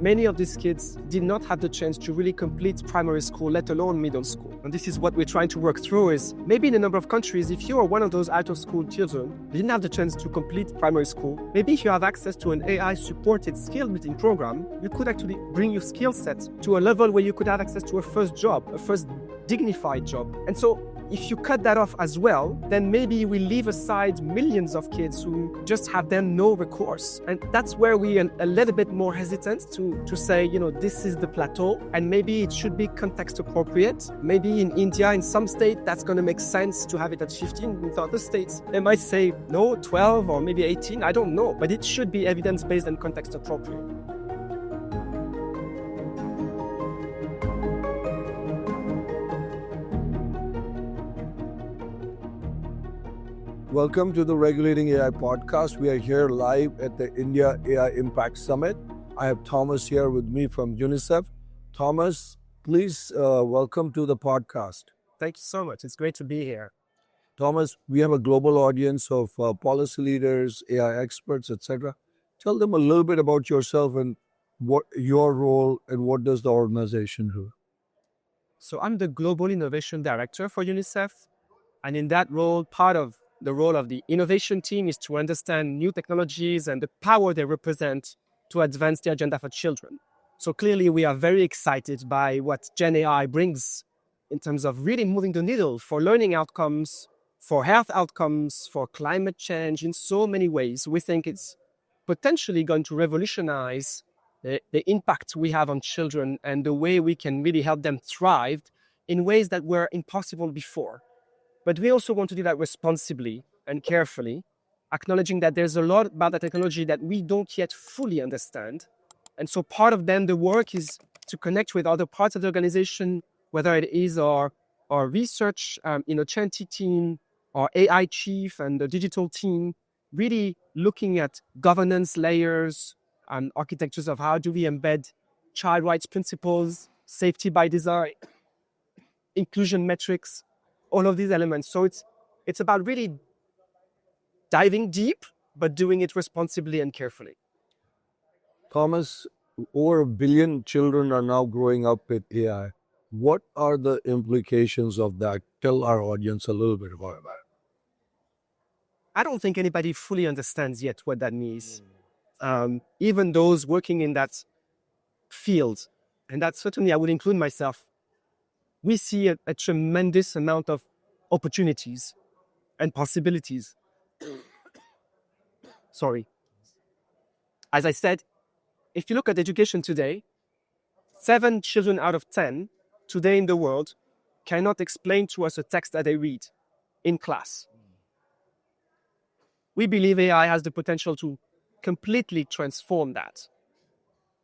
many of these kids did not have the chance to really complete primary school, let alone middle school. And this is what we're trying to work through is maybe in a number of countries, if you are one of those out-of-school children, you didn't have the chance to complete primary school, maybe if you have access to an AI-supported skill-building program, you could actually bring your skill set to a level where you could have access to a first job, a first dignified job. And so if you cut that off as well, then maybe we leave aside millions of kids who just have then no recourse. And that's where we are a little bit more hesitant to say, this is the plateau, and maybe it should be context appropriate. Maybe in India, in some state, that's going to make sense to have it at 15. With other states, they might say, no, 12 or maybe 18, I don't know. But it should be evidence-based and context appropriate. Welcome to the Regulating AI podcast. We are here live at the India AI Impact Summit. I have Thomas here with me from UNICEF. Thomas, please welcome to the podcast. Thank you so much. It's great to be here. Thomas, we have a global audience of policy leaders, AI experts, etc. Tell them a little bit about yourself and what your role and what does the organization do? So I'm the Global Innovation Director for UNICEF. And in that role, part of the role of the innovation team is to understand new technologies and the power they represent to advance the agenda for children. So clearly, we are very excited by what Gen AI brings in terms of really moving the needle for learning outcomes, for health outcomes, for climate change in so many ways. We think it's potentially going to revolutionize the impact we have on children and the way we can really help them thrive in ways that were impossible before. But we also want to do that responsibly and carefully, acknowledging that there's a lot about the technology that we don't yet fully understand. And so part of then the work is to connect with other parts of the organization, whether it is our research, Chanti team, our AI chief and the digital team, really looking at governance layers and architectures of how do we embed child rights principles, safety by design, inclusion metrics, all of these elements. So it's about really diving deep, but doing it responsibly and carefully. Thomas, over 1 billion children are now growing up with AI. What are the implications of that? Tell our audience a little bit about that. I don't think anybody fully understands yet what that means. Even those working in that field, and that certainly I would include myself, we see a tremendous amount of opportunities and possibilities. Sorry. As I said, if you look at education today, 7 children out of 10 today in the world cannot explain to us a text that they read in class. We believe AI has the potential to completely transform that.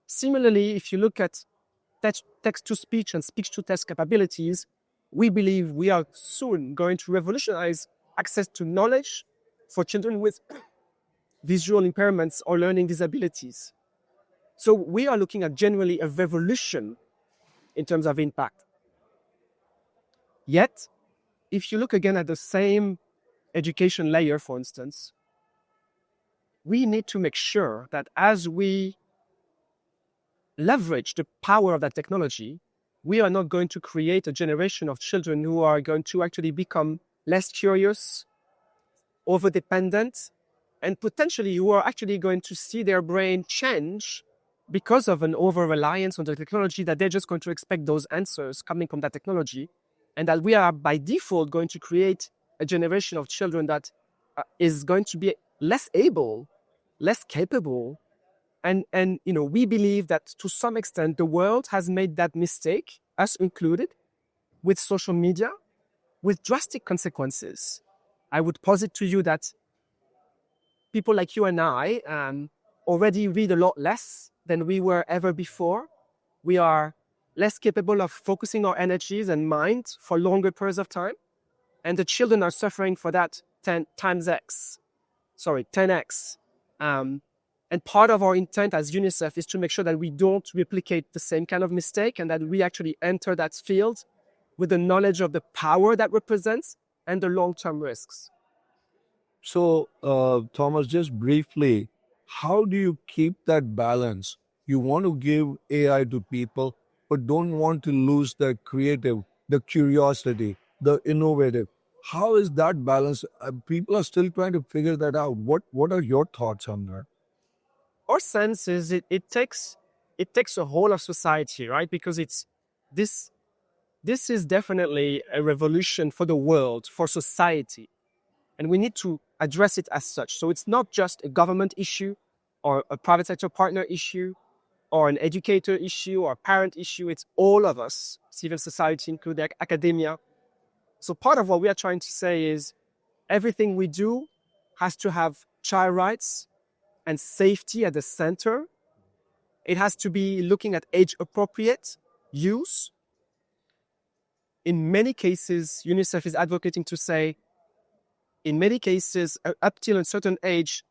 Similarly, if you look at text-to-speech and speech-to-text capabilities, we believe we are soon going to revolutionize access to knowledge for children with visual impairments or learning disabilities. So we are looking at generally a revolution in terms of impact. Yet, if you look again at the same education layer, for instance, we need to make sure that as we leverage the power of that technology, we are not going to create a generation of children who are going to actually become less curious, over-dependent, and potentially who are actually going to see their brain change because of an over-reliance on the technology, that they're just going to expect those answers coming from that technology, and that we are by default going to create a generation of children that is going to be less able, less capable. And we believe that to some extent, the world has made that mistake, us included, with social media, with drastic consequences. I would posit to you that people like you and I already read a lot less than we were ever before. We are less capable of focusing our energies and mind for longer periods of time. And the children are suffering for that 10x. And part of our intent as UNICEF is to make sure that we don't replicate the same kind of mistake and that we actually enter that field with the knowledge of the power that represents and the long-term risks. So, Thomas, just briefly, how do you keep that balance You want to give AI to people, but don't want to lose the creative, the curiosity, the innovative. How is that balance? People are still trying to figure that out. What are your thoughts on that? Our sense is it takes a whole of society, right? Because this this is definitely a revolution for the world, for society, and we need to address it as such. So it's not just a government issue or a private sector partner issue or an educator issue or a parent issue. It's all of us, civil society, including academia. So part of what we are trying to say is everything we do has to have child rights and safety at the center. It has to be looking at age appropriate use. In many cases, UNICEF is advocating to say, in many cases, up till a certain age,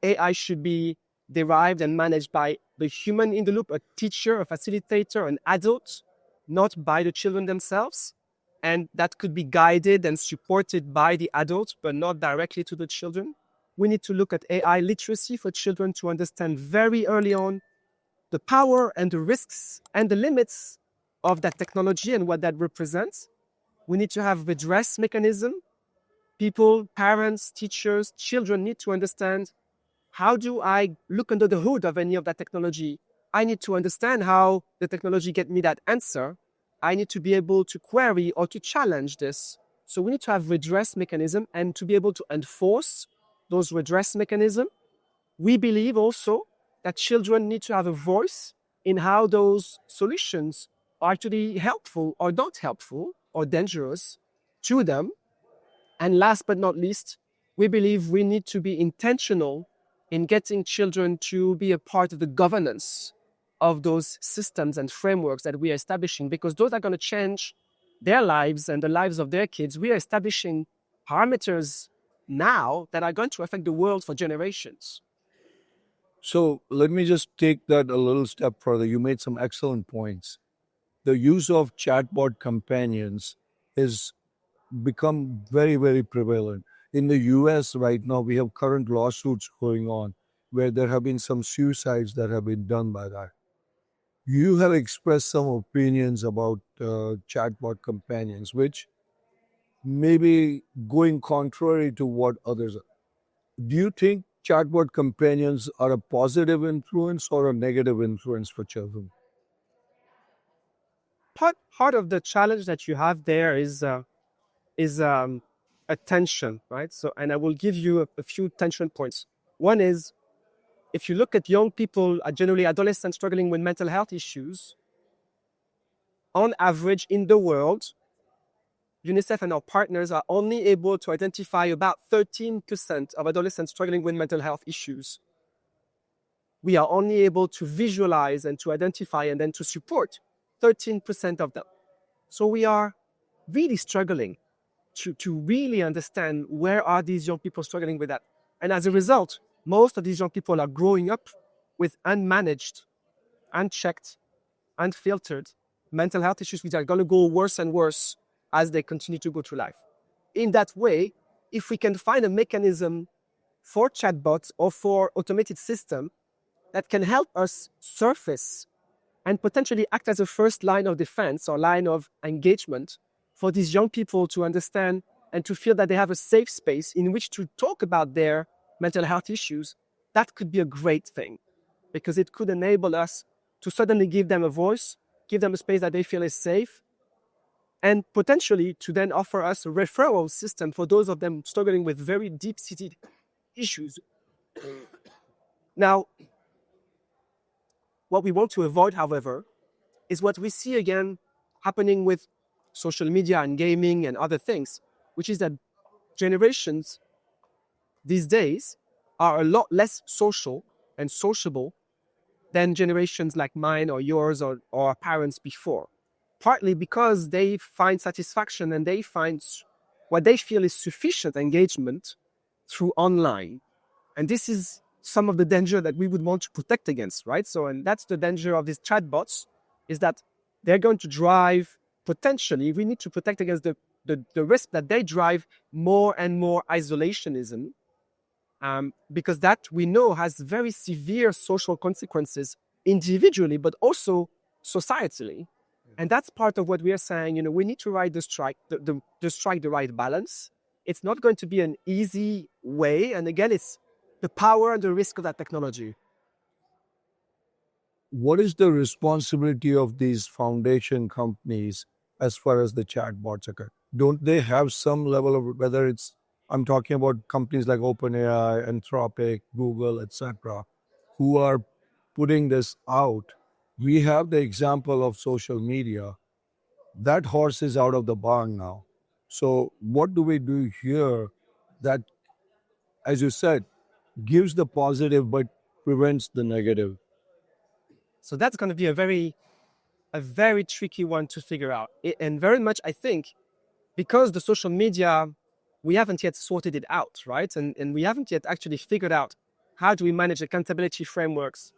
AI should be derived and managed by the human in the loop, a teacher, a facilitator, an adult, not by the children themselves. And that could be guided and supported by the adult, but not directly to the children. We need to look at AI literacy for children to understand very early on the power and the risks and the limits of that technology and what that represents. We need to have redress mechanism. People, parents, teachers, children need to understand, how do I look under the hood of any of that technology? I need to understand how the technology get me that answer. I need to be able to query or to challenge this. So we need to have redress mechanism and to be able to enforce those redress mechanisms. We believe also that children need to have a voice in how those solutions are actually helpful or not helpful or dangerous to them. And last but not least, we believe we need to be intentional in getting children to be a part of the governance of those systems and frameworks that we are establishing, because those are going to change their lives and the lives of their kids. We are establishing parameters now that are going to affect the world for generations. So let me just take that a little step further. You made some excellent points. The use of chatbot companions is become very, very prevalent. In the US right now, we have current lawsuits going on where there have been some suicides that have been done by that. You have expressed some opinions about chatbot companions, which may be going contrary to what others are. Do you think chatbot companions are a positive influence or a negative influence for children? Part of the challenge that you have there is attention, right? So, and I will give you a few tension points. One is, if you look at young people, generally adolescents struggling with mental health issues, on average in the world, UNICEF and our partners are only able to identify about 13% of adolescents struggling with mental health issues. We are only able to visualize and to identify and then to support 13% of them. So we are really struggling to really understand where are these young people struggling with that. And as a result, most of these young people are growing up with unmanaged, unchecked, unfiltered mental health issues, which are going to go worse and worse as they continue to go through life. In that way, if we can find a mechanism for chatbots or for automated system that can help us surface and potentially act as a first line of defense or line of engagement for these young people to understand and to feel that they have a safe space in which to talk about their mental health issues, that could be a great thing, because it could enable us to suddenly give them a voice, give them a space that they feel is safe, and potentially to then offer us a referral system for those of them struggling with very deep-seated issues. Now, what we want to avoid, however, is what we see again happening with social media and gaming and other things, which is that generations these days are a lot less social and sociable than generations like mine or yours or our parents before. Partly because they find satisfaction and they find what they feel is sufficient engagement through online. And this is some of the danger that we would want to protect against, right? So, and that's the danger of these chatbots, is that they're going to drive, potentially, we need to protect against the risk that they drive more and more isolationism, because that we know has very severe social consequences individually, but also societally. And that's part of what we are saying. We need to strike the right balance. It's not going to be an easy way. And again, it's the power and the risk of that technology. What is the responsibility of these foundation companies as far as the chatbots are concerned? Don't they have some level of, whether it's, I'm talking about companies like OpenAI, Anthropic, Google, etc., who are putting this out? We have the example of social media. That horse is out of the barn now. So, what do we do here that, as you said, gives the positive but prevents the negative? So that's going to be a very tricky one to figure out. And very much, I think, because the social media, we haven't yet sorted it out, right? And we haven't yet actually figured out how do we manage accountability frameworks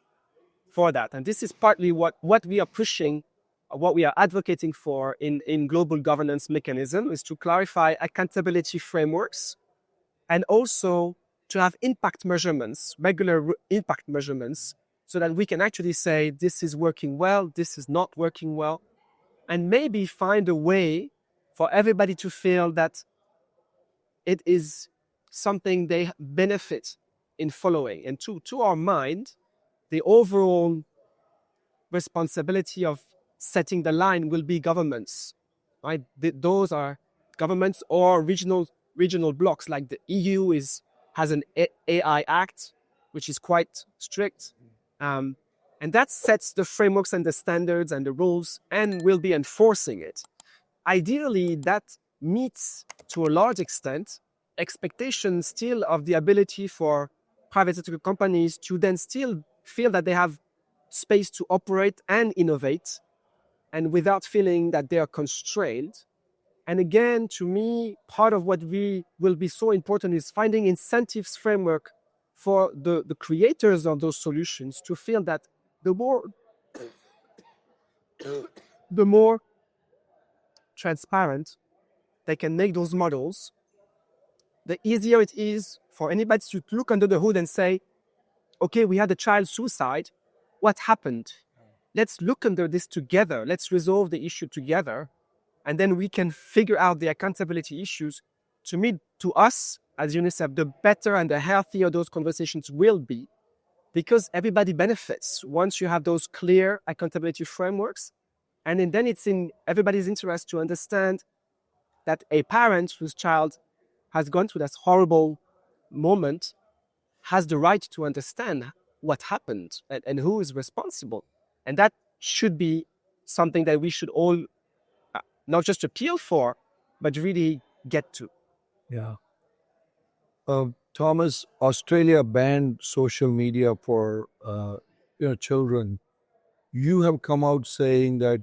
for that. And this is partly what we are pushing, what we are advocating for in global governance mechanism, is to clarify accountability frameworks and also to have impact measurements, regular impact measurements, so that we can actually say, this is working well, this is not working well, and maybe find a way for everybody to feel that it is something they benefit in following. And to our mind, the overall responsibility of setting the line will be governments, right? Those are governments or regional blocks. Like the EU has an AI Act, which is quite strict, and that sets the frameworks and the standards and the rules, and will be enforcing it. Ideally, that meets to a large extent expectations still of the ability for private sector companies to then still feel that they have space to operate and innovate, and without feeling that they are constrained. And again, to me, part of what will be so important is finding incentives framework for the creators of those solutions to feel that the more transparent they can make those models, the easier it is for anybody to look under the hood and say, okay, we had a child suicide. What happened? Let's look under this together. Let's resolve the issue together. And then we can figure out the accountability issues. To me, to us as UNICEF, the better and the healthier those conversations will be, because everybody benefits once you have those clear accountability frameworks. And then it's in everybody's interest to understand that a parent whose child has gone through this horrible moment has the right to understand what happened and who is responsible. And that should be something that we should all not just appeal for, but really get to. Yeah. Thomas, Australia banned social media for children. You have come out saying that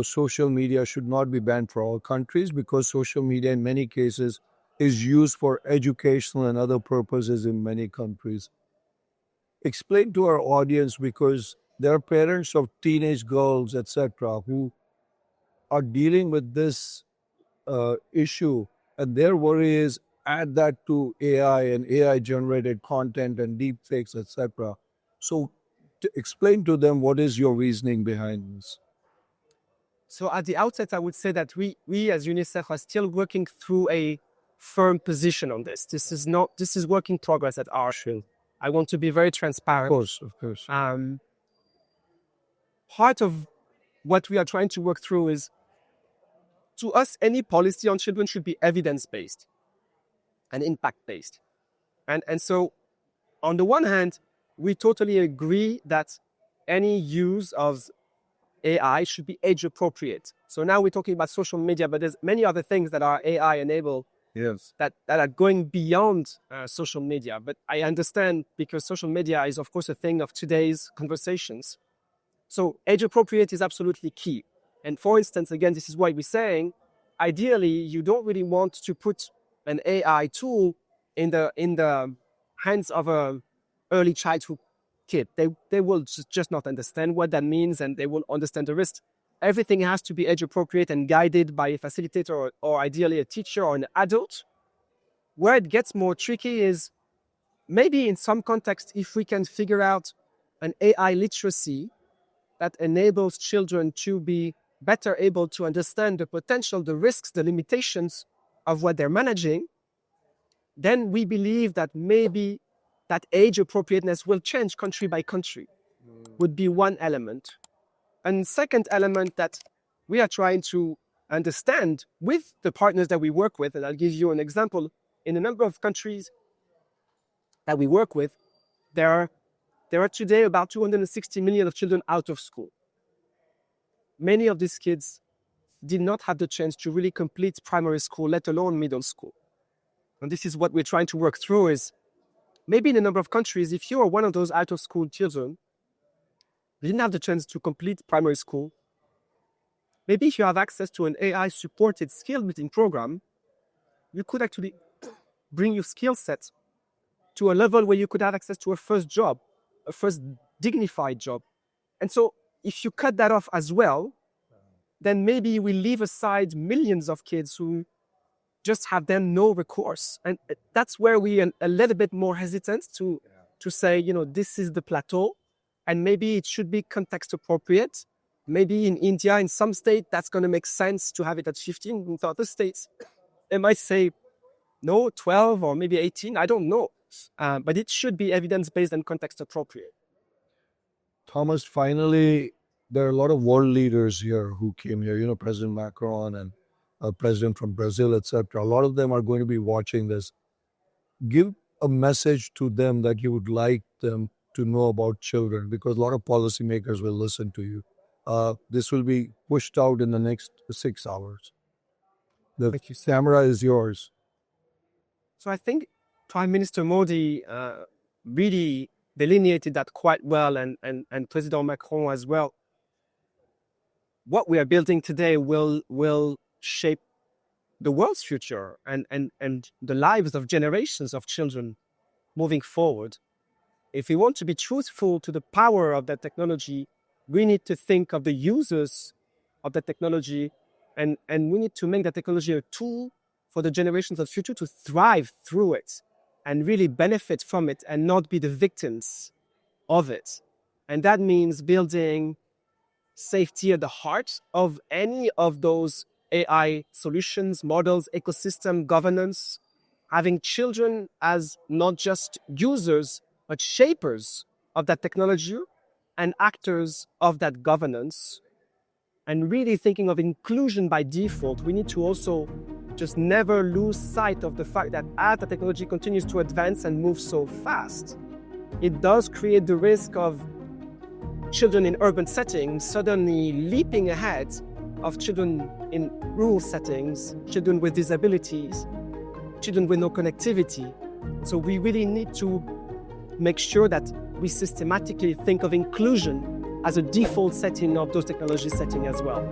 social media should not be banned for all countries because social media in many cases is used for educational and other purposes in many countries. Explain to our audience, because there are parents of teenage girls, etc., who are dealing with this issue, and their worry is add that to AI and AI generated content and deep fakes, etc. So, to explain to them what is your reasoning behind this. So at the outset, I would say that we as UNICEF are still working through a firm position on this. This is work in progress at our field. I want to be very transparent. Of course. Part of what we are trying to work through is, to us, any policy on children should be evidence-based and impact-based. And so, on the one hand, we totally agree that any use of AI should be age-appropriate. So now we're talking about social media, but there's many other things that are AI-enabled. Yes. That are going beyond social media. But I understand, because social media is, of course, a thing of today's conversations. So age-appropriate is absolutely key. And for instance, again, this is why we're saying, ideally, you don't really want to put an AI tool in the hands of an early childhood kid. They will just not understand what that means, and they won't understand the risk. Everything has to be age-appropriate and guided by a facilitator or ideally a teacher or an adult. Where it gets more tricky is maybe in some context, if we can figure out an AI literacy that enables children to be better able to understand the potential, the risks, the limitations of what they're managing, then we believe that maybe that age appropriateness will change country by country, would be one element. And second element that we are trying to understand with the partners that we work with, and I'll give you an example, in a number of countries that we work with, there are today about 260 million of children out of school. Many of these kids did not have the chance to really complete primary school, let alone middle school. And this is what we're trying to work through is, maybe in a number of countries, if you are one of those out of school children, you didn't have the chance to complete primary school, maybe if you have access to an AI-supported skill building program, you could actually bring your skill set to a level where you could have access to a first job, a first dignified job. And so if you cut that off as well, then maybe we leave aside millions of kids who just have then no recourse. And that's where we are a little bit more hesitant to say, this is the plateau, and maybe it should be context appropriate. Maybe in India, in some state, that's going to make sense to have it at 15. In other states, they might say, no, 12 or maybe 18, I don't know. But it should be evidence-based and context appropriate. Thomas, finally, there are a lot of world leaders here who came here, President Macron and President from Brazil, etc. A lot of them are going to be watching this. Give a message to them that you would like them to know about children, because a lot of policymakers will listen to you. This will be pushed out in the next 6 hours. The camera is yours. So I think Prime Minister Modi really delineated that quite well, and President Macron as well. What we are building today will shape the world's future and the lives of generations of children moving forward. If we want to be truthful to the power of that technology, we need to think of the users of the technology, and we need to make that technology a tool for the generations of the future to thrive through it and really benefit from it and not be the victims of it. And that means building safety at the heart of any of those AI solutions, models, ecosystem, governance, having children as not just users, but shapers of that technology and actors of that governance. And really thinking of inclusion by default, we need to also just never lose sight of the fact that as the technology continues to advance and move so fast, it does create the risk of children in urban settings suddenly leaping ahead of children in rural settings, children with disabilities, children with no connectivity. So we really need to make sure that we systematically think of inclusion as a default setting of those technology settings as well.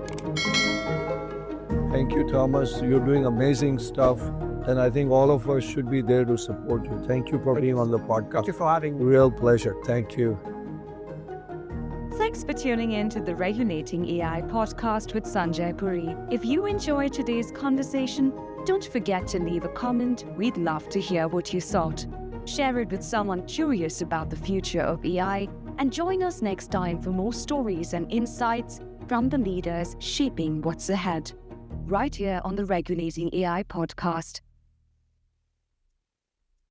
Thank you, Thomas. You're doing amazing stuff, and I think all of us should be there to support you. Thank you for being on the podcast. Thank you for having me. Real pleasure. Thank you. Thanks for tuning in to the Regulating AI podcast with Sanjay Puri. If you enjoyed today's conversation, don't forget to leave a comment. We'd love to hear what you thought. Share it with someone curious about the future of AI, and join us next time for more stories and insights from the leaders shaping what's ahead, right here on the Regulating AI podcast.